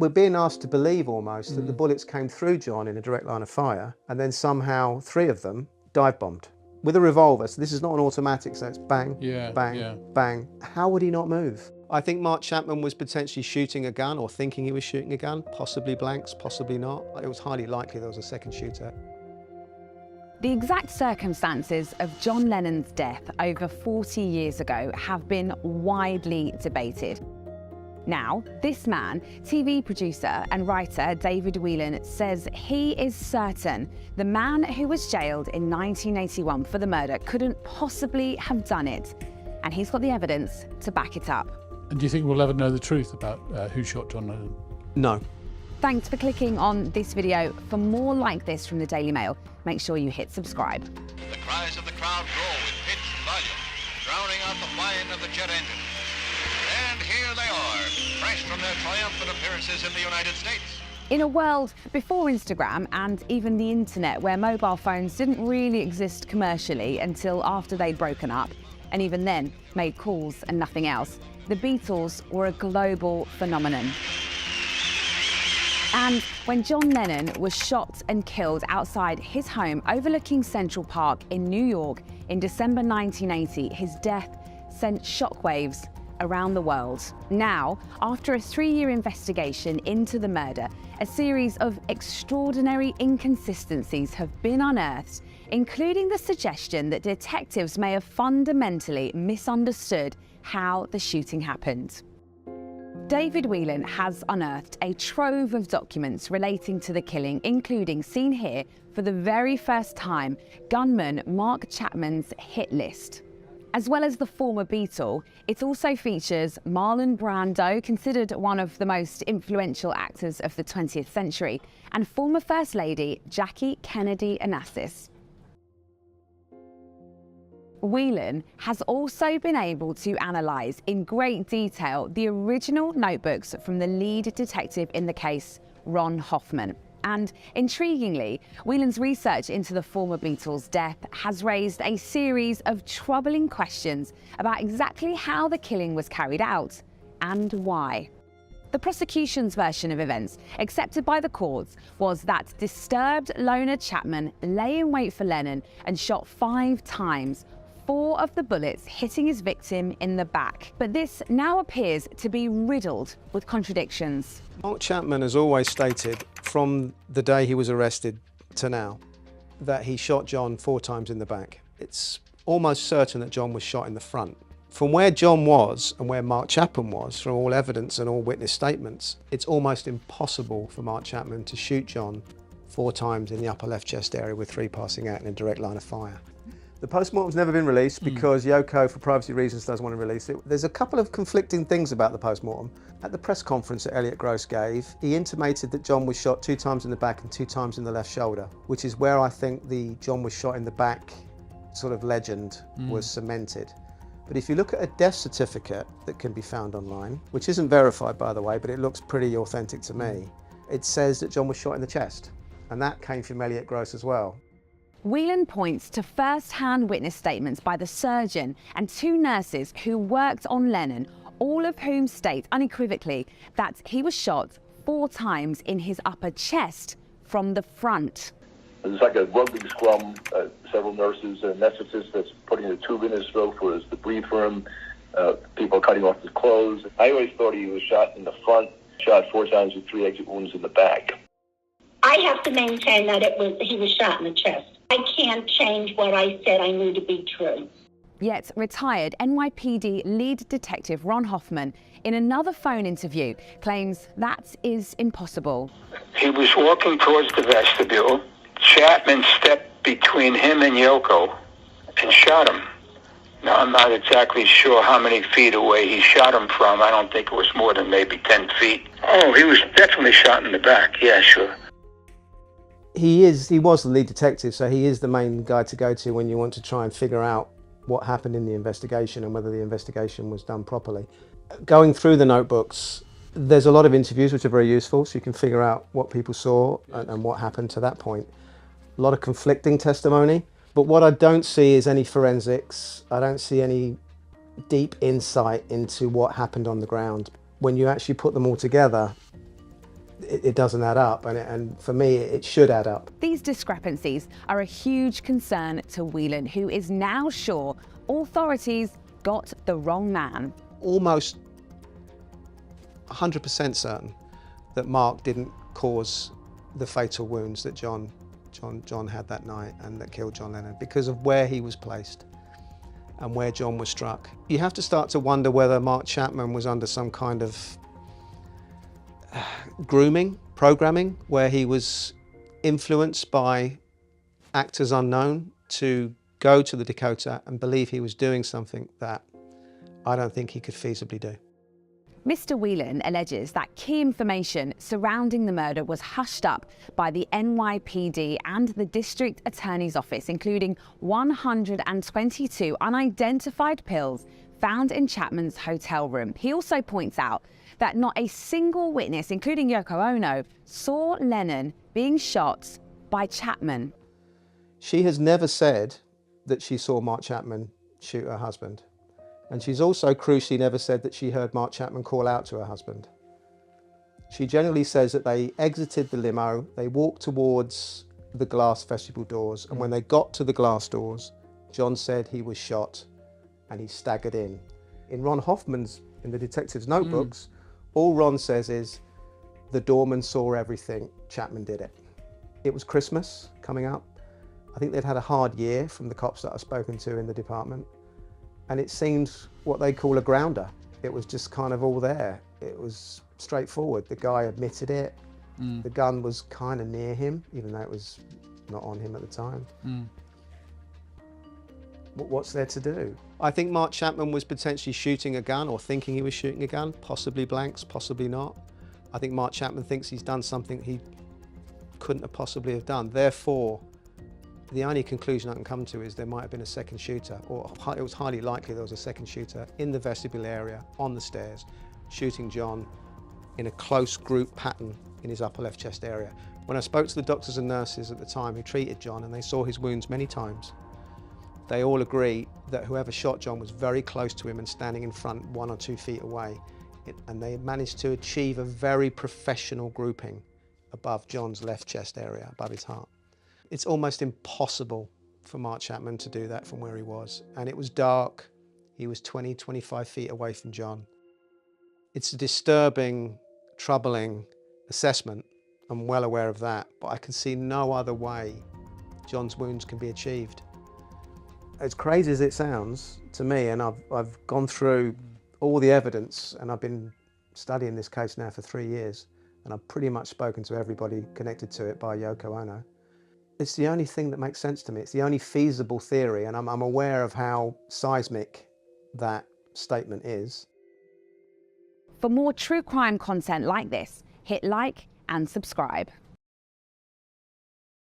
We're being asked to believe almost that the bullets came through John in a direct line of fire, and then somehow 3 of them dive bombed with a revolver. So this is not an automatic, so it's bang, bang, bang. How would he not move? I think Mark Chapman was potentially shooting a gun or thinking he was shooting a gun, possibly blanks, possibly not. It was highly likely there was a second shooter. The exact circumstances of John Lennon's death over 40 years ago have been widely debated. Now, this man, TV producer and writer David Whelan, says he is certain the man who was jailed in 1981 for the murder couldn't possibly have done it, and he's got the evidence to back it up. And do you think we'll ever know the truth about who shot John Lennon? No. Thanks for clicking on this video. For more like this from the Daily Mail, make sure you hit subscribe. The cries of the crowd grow with pitched volume, drowning out the whine of the jet engine. And here they are, fresh from their triumphant appearances in the United States. In a world before Instagram and even the internet, where mobile phones didn't really exist commercially until after they'd broken up, and even then made calls and nothing else, the Beatles were a global phenomenon. And when John Lennon was shot and killed outside his home overlooking Central Park in New York in December 1980, his death sent shockwaves around the world. Now, after a 3-year investigation into the murder, a series of extraordinary inconsistencies have been unearthed, including the suggestion that detectives may have fundamentally misunderstood how the shooting happened. David Whelan has unearthed a trove of documents relating to the killing, including, seen here for the very first time, gunman Mark Chapman's hit list. As well as the former Beatle, it also features Marlon Brando, considered one of the most influential actors of the 20th century, and former First Lady Jackie Kennedy Onassis. Whelan has also been able to analyse in great detail the original notebooks from the lead detective in the case, Ron Hoffman. And intriguingly, Whelan's research into the former Beatles' death has raised a series of troubling questions about exactly how the killing was carried out and why. The prosecution's version of events, accepted by the courts, was that disturbed loner Chapman lay in wait for Lennon and shot 5 times, 4 of the bullets hitting his victim in the back. But this now appears to be riddled with contradictions. Mark Chapman has always stated, from the day he was arrested to now, that he shot John 4 times in the back. It's almost certain that John was shot in the front. From where John was and where Mark Chapman was, from all evidence and all witness statements, it's almost impossible for Mark Chapman to shoot John 4 times in the upper left chest area with 3 passing out in a direct line of fire. The post-mortem's never been released because Yoko, for privacy reasons, doesn't want to release it. There's a couple of conflicting things about the post-mortem. At the press conference that Elliot Gross gave, he intimated that John was shot 2 times in the back and 2 times in the left shoulder, which is where I think the John was shot in the back sort of legend was cemented. But if you look at a death certificate that can be found online, which isn't verified by the way, but it looks pretty authentic to me, it says that John was shot in the chest. And that came from Elliot Gross as well. Whelan points to first-hand witness statements by the surgeon and 2 nurses who worked on Lennon, all of whom state unequivocally that he was shot 4 times in his upper chest from the front. It's like a rugby scrum, several nurses and anesthetists that's putting a tube in his throat for us to breathe for him, people cutting off his clothes. I always thought he was shot in the front, shot 4 times with 3 exit wounds in the back. I have to maintain that he was shot in the chest. I can't change what I said I knew to be true. Yet retired NYPD lead detective Ron Hoffman, in another phone interview, claims that is impossible. He was walking towards the vestibule. Chapman stepped between him and Yoko and shot him. Now, I'm not exactly sure how many feet away he shot him from. I don't think it was more than maybe 10 feet. Oh, he was definitely shot in the back. Yeah, sure. He was the lead detective, so he is the main guy to go to when you want to try and figure out what happened in the investigation and whether the investigation was done properly. Going through the notebooks, there's a lot of interviews which are very useful, so you can figure out what people saw and what happened to that point. A lot of conflicting testimony, but what I don't see is any forensics. I don't see any deep insight into what happened on the ground. When you actually put them all together, it doesn't add up, and for me it should add up. These discrepancies are a huge concern to Whelan, who is now sure authorities got the wrong man. Almost 100% certain that Mark didn't cause the fatal wounds that John had that night and that killed John Lennon, because of where he was placed and where John was struck. You have to start to wonder whether Mark Chapman was under some kind of grooming, programming, where he was influenced by actors unknown to go to the Dakota and believe he was doing something that I don't think he could feasibly do. Mr. Whelan alleges that key information surrounding the murder was hushed up by the NYPD and the District Attorney's Office, including 122 unidentified pills found in Chapman's hotel room. He also points out that not a single witness, including Yoko Ono, saw Lennon being shot by Chapman. She has never said that she saw Mark Chapman shoot her husband. And she's also crucially never said that she heard Mark Chapman call out to her husband. She generally says that they exited the limo, they walked towards the glass vestibule doors, and when they got to the glass doors, John said he was shot and he staggered in. In Ron Hoffman's, in the detective's notebooks, all Ron says is, the doorman saw everything, Chapman did it. It was Christmas coming up. I think they'd had a hard year from the cops that I've spoken to in the department. And it seemed what they call a grounder. It was just kind of all there. It was straightforward. The guy admitted it. The gun was kind of near him, even though it was not on him at the time. What's there to do? I think Mark Chapman was potentially shooting a gun or thinking he was shooting a gun, possibly blanks, possibly not. I think Mark Chapman thinks he's done something he couldn't have possibly have done. Therefore, the only conclusion I can come to is there might have been a second shooter, or it was highly likely there was a second shooter in the vestibule area, on the stairs, shooting John in a close group pattern in his upper left chest area. When I spoke to the doctors and nurses at the time who treated John, and they saw his wounds many times, they all agree that whoever shot John was very close to him and standing in front 1 or 2 feet away. And they managed to achieve a very professional grouping above John's left chest area, above his heart. It's almost impossible for Mark Chapman to do that from where he was. And it was dark. He was 20, 25 feet away from John. It's a disturbing, troubling assessment. I'm well aware of that, but I can see no other way John's wounds can be achieved. As crazy as it sounds to me, and I've gone through all the evidence, and I've been studying this case now for 3 years, and I've pretty much spoken to everybody connected to it by Yoko Ono. It's the only thing that makes sense to me. It's the only feasible theory, and I'm aware of how seismic that statement is. For more true crime content like this, hit like and subscribe.